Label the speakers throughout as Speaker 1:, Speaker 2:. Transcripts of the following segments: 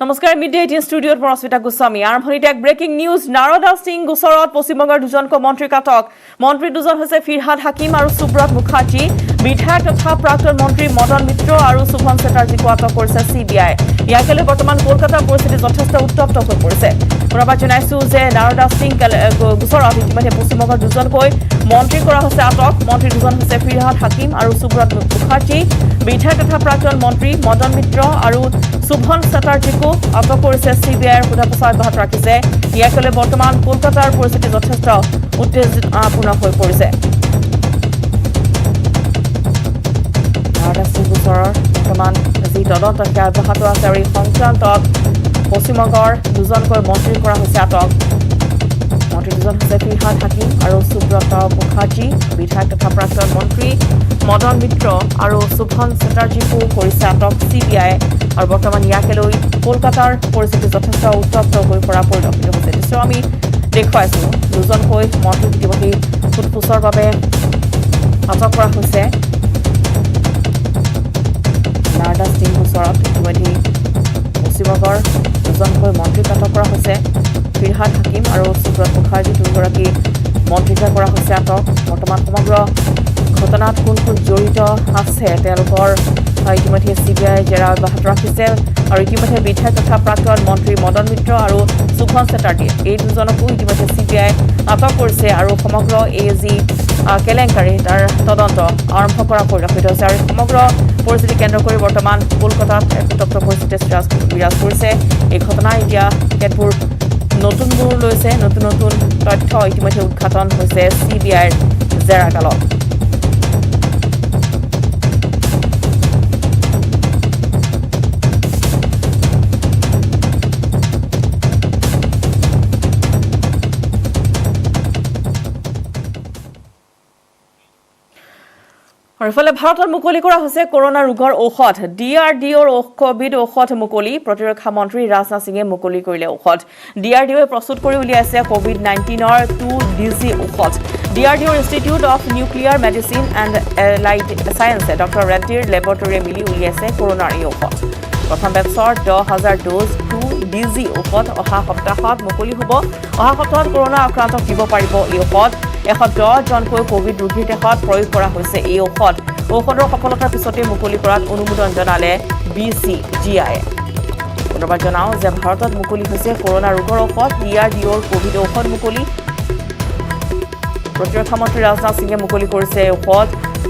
Speaker 1: নমস্কাৰ মিডিয়া 18 ষ্টুডিঅ'ত পৰস্মিতা গোস্বামী আৰম্ভণিতে এক ব্ৰেকিং নিউজ নাৰদা সিং গোচৰত পশ্চিমবংগৰ দুজনকৈ মন্ত্ৰীক আটক মন্ত্ৰী দুজন হৈছে ফিৰহাদ হাকিম আৰু সুব্ৰত মুখাৰ্জী বিধায়ক তথা প্ৰাক্তন মন্ত্ৰী মদন মিত্ৰ আৰু সুভন চেটাৰ্জীক আটক কৰিছে সিবিআই ইয়াকে লৈ বৰ্তমান কলকাতাৰ পৰিস্থিতি যথেষ্ট উত্তপ্ত হৈ পৰিছে পুনৰবাৰ জনাইছো যে নাৰদা সিং গোচৰত ইতিমধ্যে পশ্চিমবংগৰ দুজনকৈ মন্ত্ৰী কৰা হৈছে আটক মন্ত্ৰী দুজন হৈছে ফিৰহাদ হাকিম আৰু সুব্ৰত মুখাৰ্জী বিধায়ক তথা প্ৰাক্তন মন্ত্ৰী মদন মিত্ৰ আৰু সুভন চেটাৰ্জীক আটক কৰিছে সিবিআইৰ সোধাপোছা অব্যাহত ৰাখিছে ইয়াকে লৈ বৰ্তমান কলকাতাৰ পৰিস্থিতি যথেষ্ট উত্তেজনাপূৰ্ণ হৈ পৰিছে নাৰদা সিং গোচৰৰ বৰ্তমান যি তদন্ত সেয়া অব্যাহত আছে আৰু এই সংক্ৰান্তত পশ্চিমবংগৰ দুজনকৈ মন্ত্ৰী কৰা হৈছে আটক মন্ত্ৰী দুজন হৈছে ফিৰহাদ হাকিম আৰু সুব্ৰত মুখাৰ্জী বিধায়ক তথা প্ৰাক্তন মন্ত্ৰী মদন মিত্ৰ আৰু সুভন চেটাৰ্জীকো কৰিছে আটক সিবিআই আৰু বৰ্তমান ইয়াকে লৈ কলকাতাৰ পৰিস্থিতি যথেষ্ট উত্তপ্ত হৈ পৰা পৰিলক্ষিত হৈছে দৃশ্য আমি দেখুৱাইছো দুজনকৈ মন্ত্ৰী ইতিমধ্যে সোধপোছৰ বাবে আটক কৰা হৈছে নাৰদা সিং গোচৰত ইতিমধ্যে পশ্চিমবংগৰ দুজনকৈ মন্ত্ৰীক আটক কৰা হৈছে ফিৰহাদ হাকিম আৰু সুব্ৰত মুখাৰ্জী দুগৰাকী মন্ত্ৰীকে কৰা হৈছে আটক বৰ্তমান সমগ্ৰ ঘটনাত কোন কোন জড়িত আছে তেওঁলোকৰ ইতিমধ্যে সিবিআই জেৰা অব্যাহত ৰাখিছে আৰু ইতিমধ্যে বিধায়ক তথা প্ৰাক্তন মন্ত্ৰী মদন মিত্ৰ আৰু সুভন চেটাৰ্জী এই দুজনকো ইতিমধ্যে সিবিআই আটক কৰিছে আৰু সমগ্ৰ এই যি কেলেংকাৰী তাৰ তদন্ত আৰম্ভ কৰা পৰিলক্ষিত হৈছে আৰু সমগ্ৰ পৰিস্থিতি কেন্দ্ৰ কৰি বৰ্তমান কলকাতাত এক উত্তপ্ত পৰিস্থিতি বিৰাজ কৰিছে এই ঘটনা এতিয়া কেতবোৰ নতুন মূৰ লৈছে নতুন নতুন তথ্য ইতিমধ্যে উদ্ঘাটন হৈছে সিবিআইৰ জেৰাকালত আৰু ইফালে ভাৰতত মুকলি কৰা হৈছে কৰোনা ৰোগৰ ঔষধ ডিআৰডিঅ'ৰ কোভিড ঔষধ মুকলি প্ৰতিৰক্ষা মন্ত্ৰী ৰাজনাথ সিঙে মুকলি কৰিলে ঔষধ ডিআৰডিঅ'য়ে প্ৰস্তুত কৰি উলিয়াইছে কোভিড-19ৰ 2DG ঔষধ ডিআৰডিঅ'ৰ institute of nuclear medicine and allied ছায়েন্সে ডক্টৰ ৰেড্ডিৰ লেবৰেটৰীয়ে মিলি উলিয়াইছে কৰোনাৰ এই ঔষধ প্ৰথম বেটছৰ 10,000 ড'জ 2DG ঔষধ অহা সপ্তাহত মুকলি হ'ব অহা সপ্তাহত কৰোনা আক্ৰান্তক দিব পাৰিব এই ঔষধ 110 জনকৈ কোভিড ৰোগীৰ দেশত প্ৰয়োগ কৰা হৈছে এই ঔষধৰ সফলতাৰ পিছতে মুকলি কৰাত অনুমোদন জনালে BCGI পুনৰবাৰ জনাওঁ যে ভাৰতত মুকলি হৈছে কৰোনা ৰোগৰ ঔষধ ডিআৰডিঅ'ৰ কোভিড ঔষধ মুকলি প্ৰতিৰক্ষা মন্ত্ৰী ৰাজনাথ সিঙে মুকলি কৰিছে ঔষধ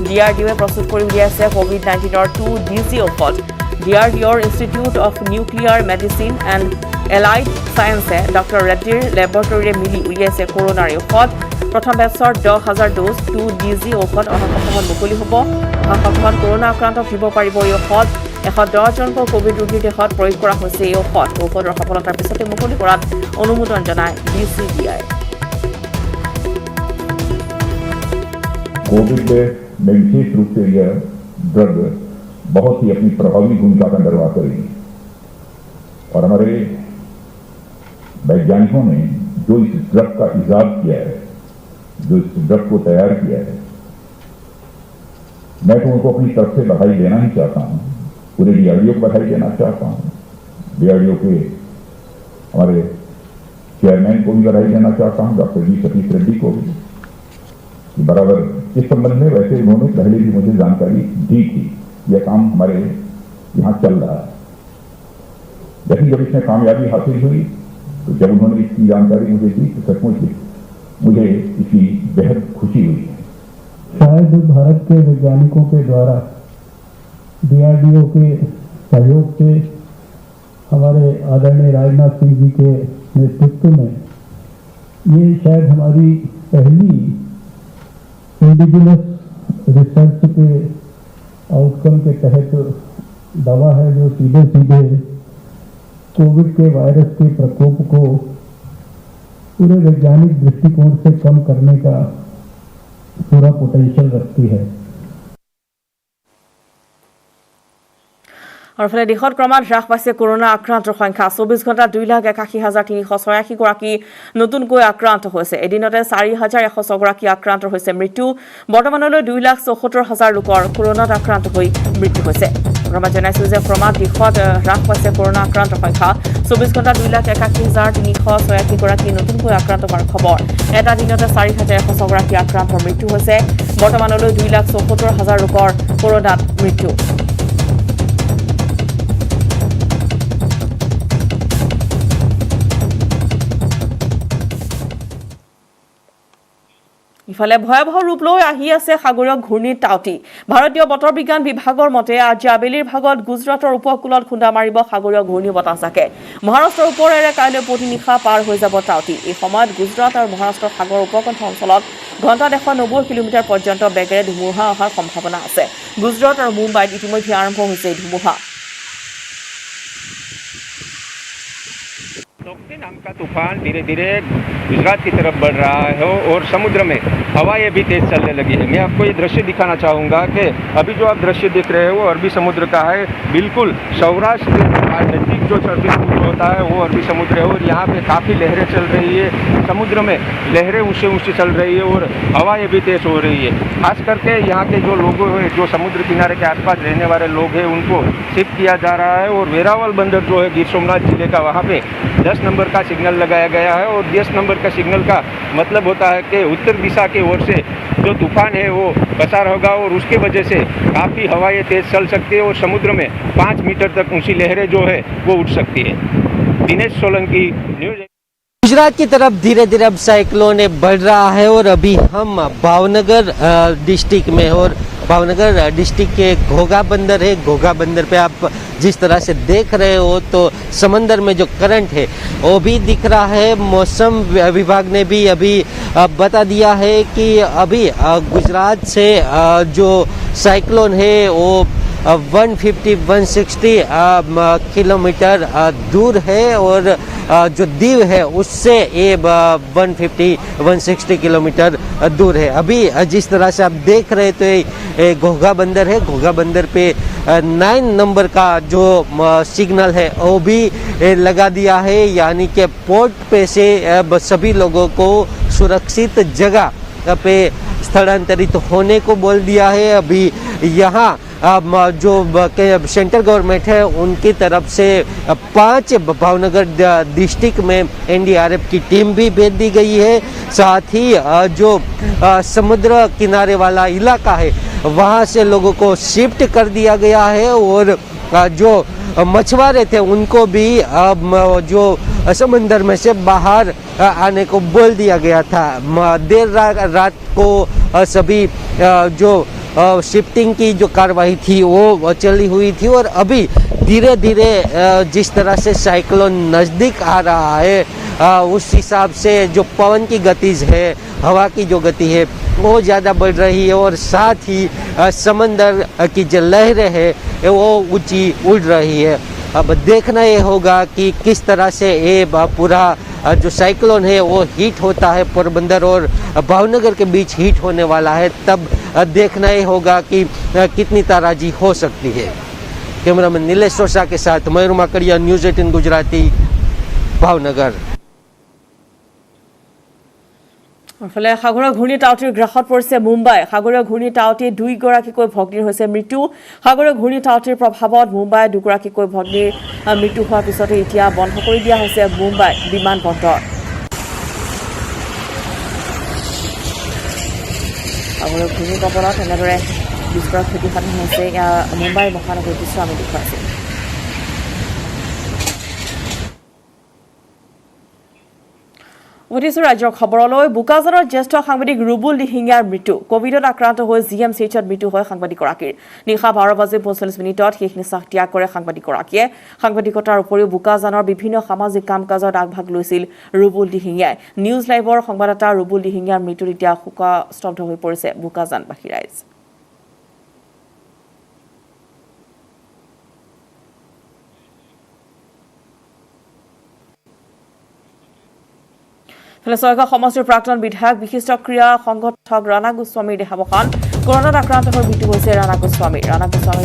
Speaker 1: ডিআৰডিঅ'য়ে প্ৰস্তুত কৰি উলিয়াইছে কোভিড-19ৰ 2DG ঔষধ ডিআৰডিঅ'ৰ institute of nuclear medicine and allied ছায়েন্সে ডক্টৰ ৰেড্ডিৰ লেবৰেটৰীয়ে মিলি উলিয়াইছে কৰোনাৰ ঔষধ প্ৰথম বেটছৰ 10,000 ড'জ 2DG ঔষধ অহা সপ্তাহত মুকলি হ'ব অহা সপ্তাহত কৰোনা আক্ৰান্তক দিব পাৰিব এই ঔষধ 110 জনকৈ কোভিড ৰোগীৰ দেশত প্ৰয়োগ কৰা হৈছে এই ঔষধৰ সফলতাৰ পিছতে মুকলি কৰাত অনুমোদন জনায় BCGI
Speaker 2: कोविड में विशेष रूप से यह ड्रग बहुत ही अपनी प्रभावी भूमिका का निर्वाह करेगी और हमारे वैज्ञानिकों ने जो इस ड्रग का इजाद किया है जो इस ड्रग को तैयार किया है मैं तो उनको अपनी तरफ से बधाई देना ही चाहता हूं पूरे डीआरडीओ को बधाई देना चाहता हूं डीआरडीओ के हमारे चेयरमैन को भी बधाई देना चाहता हूं डॉक्टर जी सतीश रेड्डी को भी बराबर इस संबंध में वैसे उन्होंने पहले भी मुझे जानकारी दी थी यह काम हमारे यहाँ चल रहा है लेकिन जब इसमें कामयाबी हासिल हुई तो जब उन्होंने इसकी जानकारी मुझे दी तो सचमुच मुझे इसकी बेहद खुशी हुई
Speaker 3: शायद भारत के वैज्ञानिकों के द्वारा डीआरडीओ के सहयोग से हमारे आदरणीय राजनाथ सिंह जी के नेतृत्व में ये शायद हमारी पहली इंडिजिनस रिसर्च के आउटकम के तहत दवा है जो सीधे सीधे कोविड के वायरस के प्रकोप को पूरे वैज्ञानिक दृष्टिकोण से कम करने का पूरा पोटेंशियल रखती है
Speaker 1: और ফলে দেশত ক্ৰমাৎ হ্ৰাস পাইছে কৰোনা আক্ৰান্তৰ সংখ্যা 24 ঘণ্টাত 2,81,386 গৰাকী নতুনকৈ আক্ৰান্ত হৈছে এদিনতে 4,106 গৰাকী আক্ৰান্ত হৈছে মৃত্যু বৰ্তমানলৈ 2,74,000 লোকৰ কৰোনাত আক্ৰান্ত হৈ মৃত্যু হৈছে সংবাদ জনাইছিল যে ক্ৰমাৎ দেশত হ্ৰাস পাইছে কৰোনা আক্ৰান্তৰ সংখ্যা 24 ঘণ্টাত 2,81,386 নতুনকৈ আক্ৰান্ত হোৱাৰ খবৰ এটা দিনতে 4,106 গৰাকী আক্ৰান্তৰ মৃত্যু হৈছে বৰ্তমানলৈ 2,74,000 লোকৰ কৰোনাত মৃত্যু ইফালে ভয়াবহ ৰূপ লৈ আহি আছে সাগৰীয় ঘূৰ্ণী টাউটি ভাৰতীয় বতৰ বিজ্ঞান বিভাগৰ মতে আজি আবেলিৰ ভাগত গুজৰাটৰ উপকূলত খুন্দা মাৰিব সাগৰীয় ঘূৰ্ণী বতাহজাকে মহাৰাষ্ট্ৰৰ ওপৰেৰে কাইলৈ পুৱতি নিশা পাৰ হৈ যাব টাউটি এই সময়ত গুজৰাট আৰু মহাৰাষ্ট্ৰৰ সাগৰ উপকণ্ঠ অঞ্চলত ঘণ্টাত 190 কিলোমিটাৰ পৰ্যন্ত বেগেৰে ধুমুহা অহাৰ সম্ভাৱনা আছে গুজৰাট আৰু মুম্বাইত ইতিমধ্যে আৰম্ভ হৈছে ধুমুহা
Speaker 4: तोक्ते नाम का तूफान धीरे धीरे गुजरात की तरफ बढ़ रहा है और समुद्र में हवाएं भी तेज चलने लगी है मैं आपको ये दृश्य दिखाना चाहूँगा कि अभी जो आप दृश्य दिख रहे हो वो अरबी समुद्र का है बिल्कुल सौराष्ट्र के नज़दीक जो अरबी समुद्र होता है वो अरबी समुद्र है और यहाँ पे काफ़ी लहरें चल रही है समुद्र में लहरें ऊँची ऊँची चल रही है और हवाएं भी तेज हो रही है खास करके यहाँ के जो लोग हैं जो समुद्र किनारे के आसपास रहने वाले लोग हैं उनको शिफ्ट किया जा रहा है और वेरावल बंदर जो है गिर सोमनाथ जिले का वहाँ पे 10 नंबर का सिग्नल लगाया गया है और 10 नंबर का सिग्नल का मतलब होता है कि उत्तर दिशा की ओर से जो तूफान है वो पसार होगा और उसकी वजह से काफ़ी हवाएं तेज चल सकती है और समुद्र में 5 मीटर तक ऊंची लहरें जो है वो उठ सकती है दिनेश सोलंकी न्यूज़
Speaker 5: गुजरात की तरफ धीरे धीरे अब साइक्लोन बढ़ रहा है और अभी हम भावनगर डिस्ट्रिक्ट में और भावनगर डिस्ट्रिक्ट के घोघा बंदर है घोघा बंदर पे आप जिस तरह से देख रहे हो तो समंदर में जो करंट है वो भी दिख रहा है मौसम विभाग ने भी अभी बता दिया है कि अभी गुजरात से जो साइक्लोन है वो 150-160 किलोमीटर दूर है और जो दीव है उससे ये 150-160 किलोमीटर दूर है अभी जिस तरह से आप देख रहे तो ये घोघा बंदर है घोघा बंदर पे 9 नंबर का जो सिग्नल है वो भी लगा दिया है यानी कि पोर्ट पे से सभी लोगों को सुरक्षित जगह पे स्थलांतरित होने को बोल दिया है अभी यहाँ जो सेंट्रल गवर्नमेंट है उनकी तरफ से 5 भावनगर डिस्ट्रिक्ट में एनडीआरएफ की टीम भी भेज दी गई है साथ ही जो समुद्र किनारे वाला इलाका है वहाँ से लोगों को शिफ्ट कर दिया गया है और जो मछुआरे थे उनको भी जो समंदर में से बाहर आने को बोल दिया गया था देर रात को सभी जो शिफ्टिंग की जो कार्रवाई थी वो चली हुई थी और अभी धीरे धीरे जिस तरह से साइक्लोन नज़दीक आ रहा है उस हिसाब से जो पवन की गति है हवा की जो गति है वो ज़्यादा बढ़ रही है और साथ ही समंदर की जो लहरें है वो ऊंची उड़ रही है अब देखना ये होगा कि किस तरह से ये पूरा जो साइक्लोन है वो हीट होता है पोरबंदर और भावनगर के बीच हीट होने वाला है तब देखना ये होगा कि कितनी ताराजी हो सकती है कैमरामैन नीलेश सोसा के साथ मयूर माकड़िया न्यूज़ 18 गुजराती भावनगर
Speaker 1: ইফালে সাগৰীয় ঘূৰ্ণী টাউটিৰ গ্ৰাসত পৰিছে মুম্বাই সাগৰীয় ঘূৰ্ণী টাউটি 2 গৰাকীকৈ ভগ্নীৰ হৈছে মৃত্যু সাগৰীয় ঘূৰ্ণী টাউটিৰ প্ৰভাৱত মুম্বাই 2 গৰাকীকৈ ভগ্নীৰ মৃত্যু হোৱাৰ পিছতে এতিয়া বন্ধ কৰি দিয়া হৈছে মুম্বাই বিমানবন্দৰ সাগৰীয় ঘূৰ্ণী কবলত এনেদৰে বিস্ফোৰক ক্ষতিসাধন হৈছে মুম্বাই মহানগৰ দৃশ্য আমি দেখুৱাইছো উঠিছো ৰাজ্যৰ খবৰলৈ বুকাজানৰ জ্যেষ্ঠ সাংবাদিক ৰুবুল দিহিঙীয়াৰ মৃত্যু কোভিডত আক্ৰান্ত হৈ জিএমচিএইচত মৃত্যু হয় সাংবাদিকগৰাকীৰ নিশা 12:45 শেষ নিশ্বাস ত্যাগ কৰে সাংবাদিকগৰাকীয়ে সাংবাদিকতাৰ উপৰিও বুকাজানৰ বিভিন্ন সামাজিক কাম কাজত আগভাগ লৈছিল ৰুবুল দিহিঙীয়াই নিউজ লাইভৰ সংবাদদাতা ৰুবুল দিহিঙীয়াৰ মৃত্যুত এতিয়া শোকস্তব্ধ হৈ পৰিছে বুকাজানবাসী ৰাইজ ফেলছয়গা সমষ্টিৰ প্ৰাক্তন বিধায়ক বিশিষ্ট ক্ৰীড়া সংগঠক ৰাণা গোস্বামীৰ দেহাৱসান কৰোনাত আক্ৰান্ত হৈ মৃত্যু হৈছে ৰাণা গোস্বামীৰ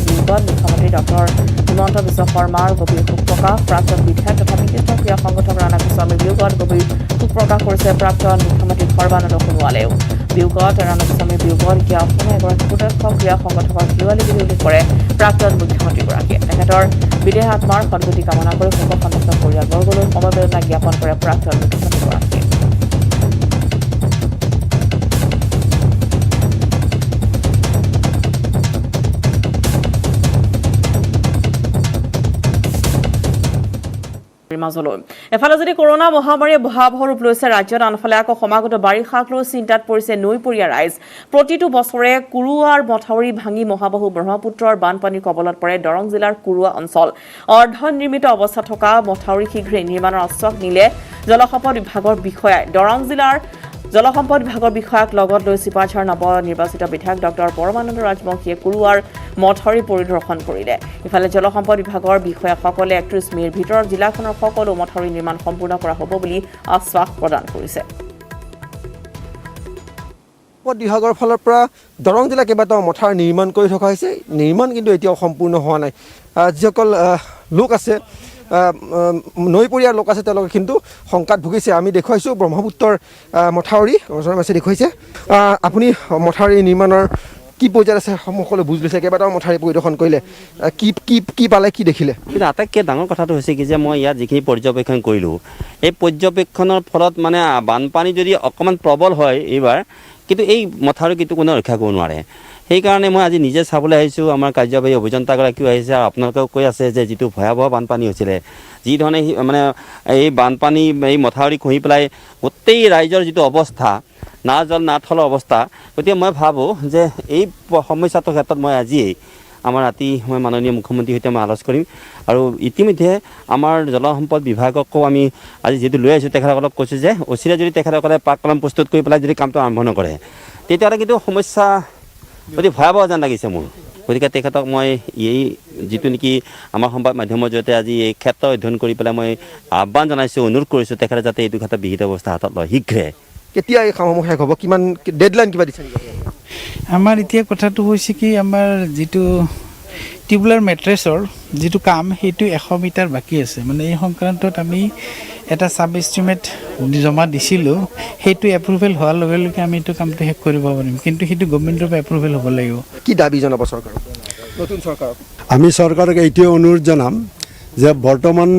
Speaker 1: বিৰুদ্ধত মুখ্যমন্ত্ৰী ডক্টৰ হিমন্ত বিশ্ব শৰ্মাৰ গভীৰ শোক প্ৰকাশ প্ৰাক্তন বিধায়ক তথা বিশিষ্ট ক্ৰীড়া সংগঠক ৰাণা গোস্বামীৰ বিয়োগত গভীৰ শোক প্ৰকাশ কৰিছে প্ৰাক্তন মুখ্যমন্ত্ৰী সৰ্বানন্দ সোণোৱালেও বিয়োগত ৰাণাস্বামীৰ বিয়োগত এতিয়া অসমৰ এগৰাকী প্ৰত্যক্ষ ক্ৰীড়া সংগঠকক হেৰুৱালে বুলি উল্লেখ কৰে প্ৰাক্তন মুখ্যমন্ত্ৰীগৰাকীয়ে। তেখেতৰ বিদেহ আত্মাৰ সদ্গতি কামনা কৰি শোকসন্তপ্ত পৰিয়ালবৰ্গলৈ সমবেদনা জ্ঞাপন কৰে প্ৰাক্তন মুখ্যমন্ত্ৰীগৰাকীয়ে। মাজলৈ এফালে যদি কৰোনা মহামাৰীয়ে ভয়াৱহ ৰূপ লৈছে ৰাজ্যত, আনফালে আকৌ সমাগত বাৰিষাক লৈ চিন্তাত পৰিছে নৈপৰীয়া ৰাইজ। প্ৰতিটো বছৰে কুৰুৱাৰ মথাউৰি ভাঙি মহাবাহু ব্ৰহ্মপুত্ৰৰ বানপানীৰ কবলত পৰে দৰং জিলাৰ কুৰুৱা অঞ্চল। অৰ্ধনিৰ্মিত অৱস্থাত থকা মথাউৰি শীঘ্ৰে নিৰ্মাণৰ আশ্বাস দিলে জলসম্পদ বিভাগৰ বিষয়াই। দৰং জিলাৰ জলসম্পদ বিভাগৰ বিষয়াক লগত লৈ চিপাঝাৰ নৱনিৰ্বাচিত বিধায়ক ডক্টৰ পৰমানন্দ ৰাজবংশীয়ে কুৰুৱাৰ মথাউৰি পৰিদৰ্শন কৰিলে। ইফালে জলসম্পদ বিভাগৰ বিষয়াসকলে ৩১ মে'ৰ ভিতৰত জিলাখনৰ সকলো মথাউৰি নিৰ্মাণ সম্পূৰ্ণ কৰা হ'ব বুলি আশ্বাস প্ৰদান কৰিছে।
Speaker 6: বিভাগৰ ফালৰ পৰা দৰং জিলা কেইবাটাও মথাউৰি নিৰ্মাণ কৰি থকা হৈছে। নিৰ্মাণ কিন্তু এতিয়াও সম্পূৰ্ণ হোৱা নাই। যিসকল লোক আছে, নৈপৰীয়াৰ লোক আছে, তেওঁলোকে কিন্তু শংকাত ভুগিছে। আমি দেখুৱাইছোঁ ব্ৰহ্মপুত্ৰৰ মথাউৰি ওচৰে পাছে দেখুৱাইছে। আপুনি মথাউৰি নিৰ্মাণৰ কি পৰ্যায়ত আছে সকলো বুজ লৈছে, কেইবাটাও মথাউৰি পৰিদৰ্শন কৰিলে, কি পালে, কি দেখিলে?
Speaker 7: কিন্তু আটাইতকৈ ডাঙৰ কথাটো হৈছে কি যে মই ইয়াত যিখিনি পৰ্যবেক্ষণ কৰিলোঁ, এই পৰ্যবেক্ষণৰ ফলত মানে বানপানী যদি অকণমান প্ৰবল হয় এইবাৰ, কিন্তু এই মথাউৰি কিন্তু কোনেও ৰক্ষা কৰিব নোৱাৰে। সেইকাৰণে মই আজি নিজে চাবলৈ আহিছোঁ। আমাৰ কাৰ্যবাহী অভিযন্তাগৰাকীও আহিছে আৰু আপোনালোকেও কৈ আছে যে যিটো ভয়াৱহ বানপানী হৈছিলে, যিধৰণে মানে এই বানপানী এই মথাউৰি খহি পেলাই গোটেই ৰাইজৰ যিটো অৱস্থা, না জল না থলৰ অৱস্থা, গতিকে মই ভাবোঁ যে এই সমস্যাটোৰ ক্ষেত্ৰত মই আজিয়েই আমাৰ ৰাতি মই মাননীয় মুখ্যমন্ত্ৰীৰ সৈতে মই আলোচনা কৰিম। আৰু ইতিমধ্যে আমাৰ জলসম্পদ বিভাগকো আমি আজি যিহেতু লৈ আহিছোঁ, তেখেতসকলক কৈছোঁ যে অচিৰে যদি তেখেতসকলে পাক-কলম প্ৰস্তুত কৰি পেলাই যদি কামটো আৰম্ভ নকৰে, তেতিয়াহ'লে কিন্তু সমস্যা অতি ভয়াৱহ যেন লাগিছে মোৰ। গতিকে তেখেতক মই এই যিটো নেকি আমাৰ সংবাদ মাধ্যমৰ জৰিয়তে আজি এই ক্ষেত্ৰ অধ্যয়ন কৰি পেলাই মই আহ্বান জনাইছোঁ, অনুৰোধ কৰিছোঁ তেখেতে যাতে এইটো ক্ষেত্ৰত বিহিত ব্যৱস্থা হাতত লয় শীঘ্ৰে।
Speaker 6: কেতিয়া এই কামসমূহ শেষ হ'ব, কিমান ডেডলাইন কিবা দিছে নেকি?
Speaker 8: আমাৰ এতিয়া কথাটো হৈছে কি, আমাৰ যিটো টিউবুলাৰ মেট্ৰেছৰ যিটো কাম, সেইটো 100 মিটাৰ বাকী আছে। মানে এই সংক্ৰান্তত আমি এটা ছাব এষ্টিমেট জমা দিছিলোঁ। সেইটো এপ্ৰুভেল হোৱাৰ লগে লগে আমি এইটো কামটো শেষ কৰিব পাৰিম, কিন্তু সেইটো গভৰ্ণমেণ্টৰ পৰা এপ্ৰুভেল হ'ব লাগিব।
Speaker 6: কি দাবী জনাব চৰকাৰক, নতুন চৰকাৰক?
Speaker 9: আমি চৰকাৰক এইটোৱে অনুৰোধ জনাম যে বৰ্তমান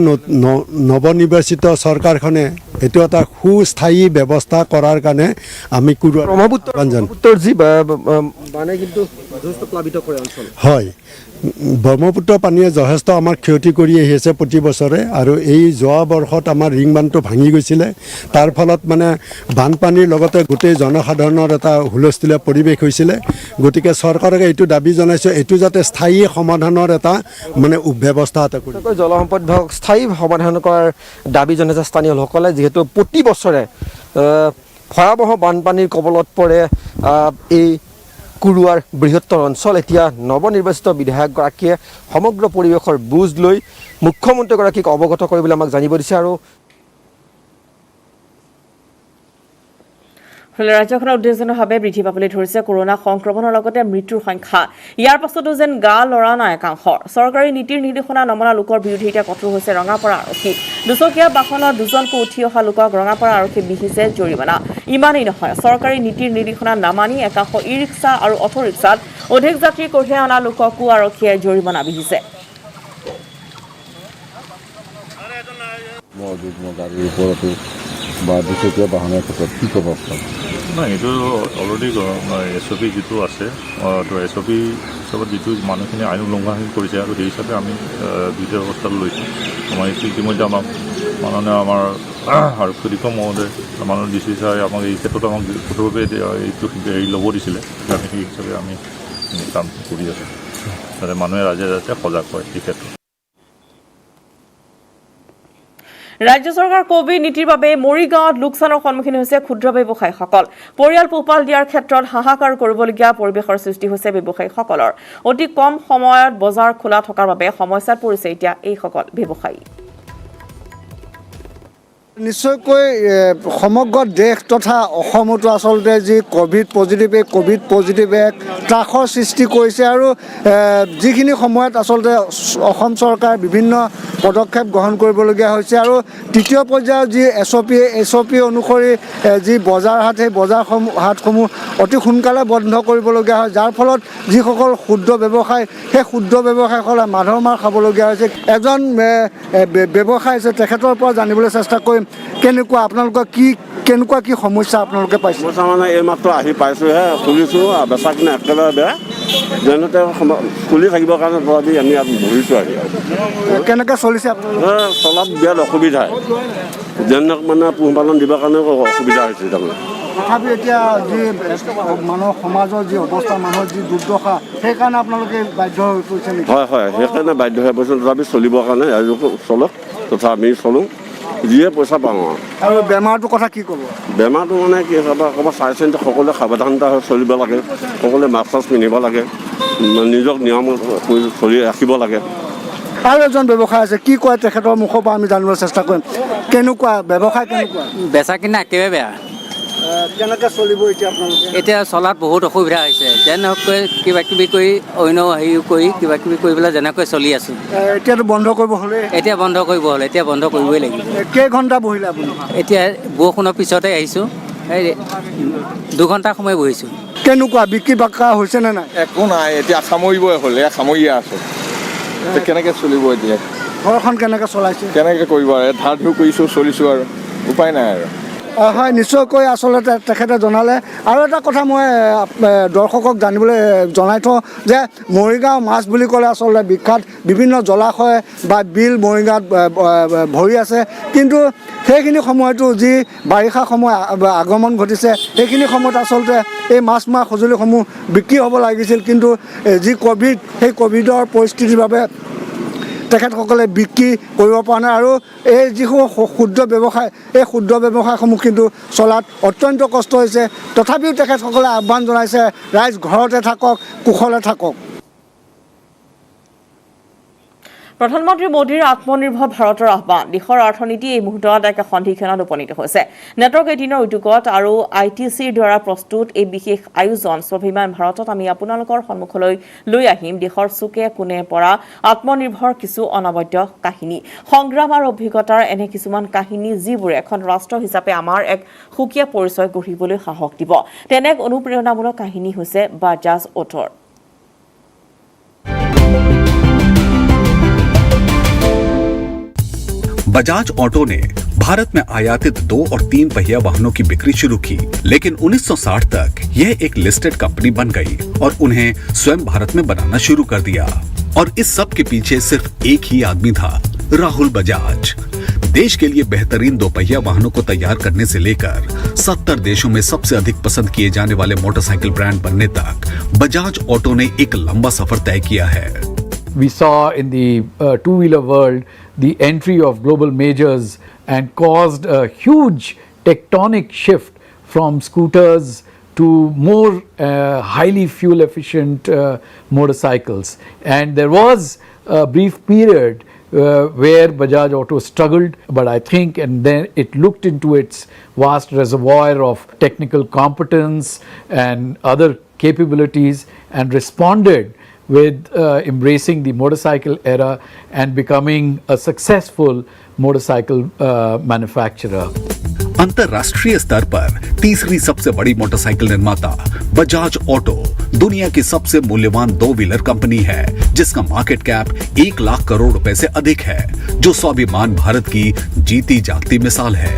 Speaker 9: নৱনিৰ্বাচিত চৰকাৰখনে এইটো এটা সুস্থায়ী ব্যৱস্থা কৰাৰ কাৰণে আমি
Speaker 6: ব্ৰহ্মপুত্ৰৰ যি মানে কিন্তু যথেষ্ট প্লাবিত কৰে অঞ্চল।
Speaker 9: হয়, ব্ৰহ্মপুত্ৰ পানীয়ে যথেষ্ট আমাৰ ক্ষতি কৰি আহি আছে প্ৰতি বছৰে। আৰু এই যোৱা বৰ্ষত আমাৰ ৰিং বান্ধটো ভাঙি গৈছিলে। তাৰ ফলত মানে বানপানীৰ লগতে গোটেই জনসাধাৰণৰ এটা হুলস্থুলীয়া পৰিৱেশ হৈছিলে। গতিকে চৰকাৰক এইটো দাবী জনাইছোঁ, এইটো যাতে স্থায়ী সমাধানৰ এটা মানে ব্যৱস্থা এটা কৰি
Speaker 6: জলসম্পদ বিভাগক স্থায়ী সমাধান কৰাৰ দাবী জনাইছে স্থানীয় লোকসকলে। যিহেতু প্ৰতি বছৰে ভয়াৱহ বানপানীৰ কবলত পৰে এই কুৰুৱাৰ বৃহত্তৰ অঞ্চল। এতিয়া নৱনিৰ্বাচিত বিধায়কগৰাকীয়ে সমগ্ৰ পৰিৱেশৰ বুজ লৈ মুখ্যমন্ত্ৰীগৰাকীক অৱগত কৰিবলৈ আমাক জানিব দিছে। আৰু
Speaker 1: ৰাজ্যখনৰ উদ্বেগজনকভাৱে বৃদ্ধি পাবলৈ ধৰিছে কৰোনা সংক্ৰমণৰ লগতে মৃত্যুৰ সংখ্যা। ইয়াৰ পাছতো যেন গা লৰা নাই একাংশৰ। চৰকাৰী নীতিৰ নিৰ্দেশনা নমনা লোকৰ বিৰুদ্ধে এতিয়া কঠোৰ হৈছে ৰঙাপাৰা আৰক্ষী। দুচকীয়া বাহনত দুজনকৈ উঠি অহা লোকক ৰঙাপাৰা আৰক্ষীয়ে বিহিছে জৰিমনা। ইমানেই নহয়, চৰকাৰী নীতিৰ নিৰ্দেশনা নামানি একাংশ ই ৰিক্সা আৰু অটো ৰিক্সাত অধিক যাত্ৰী কঢ়িয়াই অনা লোককো আৰক্ষীয়ে জৰিমনা বিহিছে।
Speaker 10: গাড়ীৰ ওপৰতো বা দুচকীয়া বাহনৰ ক্ষেত্ৰত কি ক'ব?
Speaker 11: নাই, এইটো অলৰেডি SOP যিটো আছে, তো SOP হিচাপত যিটো মানুহখিনি আইন উলংঘন কৰিছে, আৰু সেই হিচাপে আমি দুইটা ব্যৱস্থা লৈছোঁ। আমাৰ ইতিমধ্যে আমাক মাননীয় আমাৰ আৰক্ষী অধীক্ষক মহোদয়, মাননীয় DC ছাৰে আমাক এই ক্ষেত্ৰত আমাক কঠোৰভাৱে এইটো ল'ব দিছিলে। আমি সেই হিচাপে আমি কাম কৰি আছোঁ, যাতে মানুহে ৰাইজে যাতে সজাগ হয় এই ক্ষেত্ৰত।
Speaker 1: ৰাজ্য চৰকাৰ কোভিড নীতিৰ বাবে মৰিগাঁৱত লোকচানৰ সন্মুখীন হৈছে ক্ষুদ্ৰ ব্যৱসায়ীসকল। পৰিয়াল পোহপাল দিয়াৰ ক্ষেত্ৰত হাহাকাৰ কৰিবলগীয়া পৰিৱেশৰ সৃষ্টি হৈছে ব্যৱসায়ীসকলৰ। অতি কম সময়ত বজাৰ খোলা থকাৰ বাবে সমস্যাত পৰিছে এতিয়া এইসকল ব্যৱসায়ী।
Speaker 3: নিশ্চয়কৈ সমগ্ৰ দেশ তথা অসমতো আচলতে যি ক'ভিড পজিটিভ এক ত্ৰাসৰ সৃষ্টি কৰিছে আৰু যিখিনি সময়ত আচলতে অসম চৰকাৰে বিভিন্ন পদক্ষেপ গ্ৰহণ কৰিবলগীয়া হৈছে আৰু তৃতীয় পৰ্যায়ৰ যি SOP অনুসৰি যি বজাৰ হাট সেই বজাৰ হাটসমূহ অতি সোনকালে বন্ধ কৰিবলগীয়া হয়, যাৰ ফলত যিসকল ক্ষুদ্ৰ ব্যৱসায় সেই ক্ষুদ্ৰ ব্যৱসায়ীসকলে মাধৰ মাৰ খাবলগীয়া হৈছে। এজন ব্যৱসায়ী আছে, তেখেতৰ পৰা জানিবলৈ চেষ্টা কৰিম কেনেকুৱা আপোনালোকৰ কেনেকুৱা কি সমস্যা আপোনালোকে পাইছে?
Speaker 10: সমস্যা মানে এইমাত্ৰ আহি পাইছোঁহে, খুলিছোঁ বেচা কিনা একেবাৰে বেয়া, যেনেতে খুলি থাকিবৰ কাৰণে তথাপি আমি ইয়াত বহিছোঁ আহি।
Speaker 3: কেনেকৈ চলিছে আপোনালোকে?
Speaker 10: চলাত বিৰাট অসুবিধাই, যেনে মানে পোহপালন দিবৰ কাৰণে অসুবিধা হৈছে তাৰমানে।
Speaker 3: তথাপি এতিয়া যি মানুহৰ সমাজৰ যি অৱস্থা, মানুহৰ যি দুৰ্দশা, সেইকাৰণে আপোনালোকে বাধ্য হৈ পৰিছে নেকি?
Speaker 10: হয়, সেইকাৰণে বাধ্য হৈ পৰিছোঁ, তথাপি চলিবৰ কাৰণে চলক তথা আমি চলোঁ, যিয়ে পইচা পাওঁ
Speaker 3: আৰু বেমাৰটোৰ কথা কি ক'ব?
Speaker 10: বেমাৰটো মানে কি ক'ৰবাত চাই চিন্তি সকলোৱে সাৱধানতা হৈ চলিব লাগে, সকলোৱে মাস্ক পিন্ধিব লাগে, নিজক নিয়ম কৰি চলি ৰাখিব লাগে।
Speaker 3: আৰু এজন ব্যৱসায় আছে, কি কয় তেখেতৰ মুখৰ পৰা আমি জানিবলৈ চেষ্টা কৰিম। কেনেকুৱা ব্যৱসায়, কেনেকুৱা
Speaker 12: বেচা কিনা একেবাৰে বেয়া।
Speaker 3: কেনেকৈ চলিব এতিয়া আপোনালোকে?
Speaker 12: এতিয়া চলাত বহুত অসুবিধা হৈছে, যেনেকৈ কিবা কিবি কৰি অন্য হেৰি কৰি কিবা কিবি কৰি পেলাই যেনেকৈ চলি আছোঁ।
Speaker 3: এতিয়াতো বন্ধ কৰিব হ'লে?
Speaker 12: এতিয়া বন্ধ কৰিব হ'লে, এতিয়া বন্ধ কৰিবই লাগিব।
Speaker 3: কেইঘণ্টা বহিলে আপুনি?
Speaker 12: এতিয়া বৰষুণৰ পিছতে আহিছোঁ, এই 2 ঘণ্টা সময় বহিছোঁ।
Speaker 3: কেনেকুৱা বিক্ৰী বাক্কা হৈছে নে নাই?
Speaker 13: একো নাই, এতিয়া সামৰিবই হ'ল, এয়া সামৰিয়ে আছোঁ। কেনেকৈ চলিব এতিয়া?
Speaker 3: ঘৰখন কেনেকৈ চলাইছে?
Speaker 13: কেনেকৈ কৰিব আৰু ধাৰ ধুৰ কৰিছোঁ, চলিছোঁ আৰু উপায় নাই আৰু।
Speaker 3: হয়, নিশ্চয়কৈ আচলতে তেখেতে জনালে। আৰু এটা কথা মই দৰ্শকক জানিবলৈ জনাই থওঁ যে মৰিগাঁও মাছ বুলি ক'লে আচলতে বিখ্যাত, বিভিন্ন জলাশয় বা বিল মৰিগাঁৱত ভৰি আছে, কিন্তু সেইখিনি সময়তো যি বাৰিষা সময় আগমন ঘটিছে, সেইখিনি সময়ত আচলতে এই মাছ মৰা সঁজুলিসমূহ বিক্ৰী হ'ব লাগিছিল, কিন্তু যি ক'ভিড, সেই ক'ভিডৰ পৰিস্থিতিৰ বাবে তেখেতসকলে বিক্ৰী কৰিব পৰা নাই। আৰু এই যিসমূহ ক্ষুদ্ৰ ব্যৱসায়, এই ক্ষুদ্ৰ ব্যৱসায়সমূহ কিন্তু চলাত অত্যন্ত কষ্ট হৈছে। তথাপিও তেখেতসকলে আহ্বান জনাইছে, ৰাইজ ঘৰতে থাকক, কুশলে থাকক।
Speaker 1: প্ৰধানমন্ত্ৰী মোদীৰ আত্মনিৰ্ভৰ ভাৰতৰ আহ্বান, দেশৰ অৰ্থনীতি এই মুহূৰ্তত এক সন্ধিক্ষণত উপনীত হৈছে। নেটৱৰ্ক 18ৰ উদ্যোগত আৰু ITCৰ দ্বাৰা প্ৰস্তুত এই বিশেষ আয়োজন স্বাভিমান ভাৰতত আমি আপোনালোকৰ সন্মুখলৈ লৈ আহিম দেশৰ চুকে কোণে পৰা আত্মনিৰ্ভৰ কিছু অনবদ্য কাহিনী, সংগ্ৰাম আৰু অভিজ্ঞতাৰ এনে কিছুমান কাহিনী যিবোৰে এখন ৰাষ্ট্ৰ হিচাপে আমাৰ এক সুকীয়া পৰিচয় গঢ়িবলৈ সাহস দিব। তেনে এক অনুপ্ৰেৰণামূলক কাহিনী হৈছে বাজাজ অটোৰ।
Speaker 14: बजाज ऑटो ने भारत में आयातित 2 और 3 पहिया वाहनों की बिक्री शुरू की, लेकिन 1960 तक यह एक लिस्टेड कंपनी बन गई और उन्हें स्वयं भारत में बनाना शुरू कर दिया। और इस सब के पीछे सिर्फ एक ही आदमी था, राहुल बजाज। देश के लिए बेहतरीन 2 पहिया वाहनों को तैयार करने से लेकर 70 देशों में सबसे अधिक पसंद किए जाने वाले मोटरसाइकिल ब्रांड बनने तक बजाज ऑटो ने एक लंबा सफर तय किया है।
Speaker 15: We saw in the two-wheeler world the entry of global majors and caused a huge tectonic shift from scooters to more highly fuel efficient motorcycles. And there was a brief period where Bajaj Auto struggled, but I think and then it looked into its vast reservoir of technical competence and other capabilities and responded with embracing the motorcycle era and becoming a successful motorcycle manufacturer.
Speaker 14: अंतरराष्ट्रीय स्तर पर तीसरी सबसे बड़ी motorcycle निर्माता Bajaj auto दुनिया की सबसे मूल्यवान two-wheeler company है, जिसका मार्केट कैप 1 लाख करोड़ रुपए से अधिक है, जो स्वाभिमान भारत की जीती जागती मिसाल है।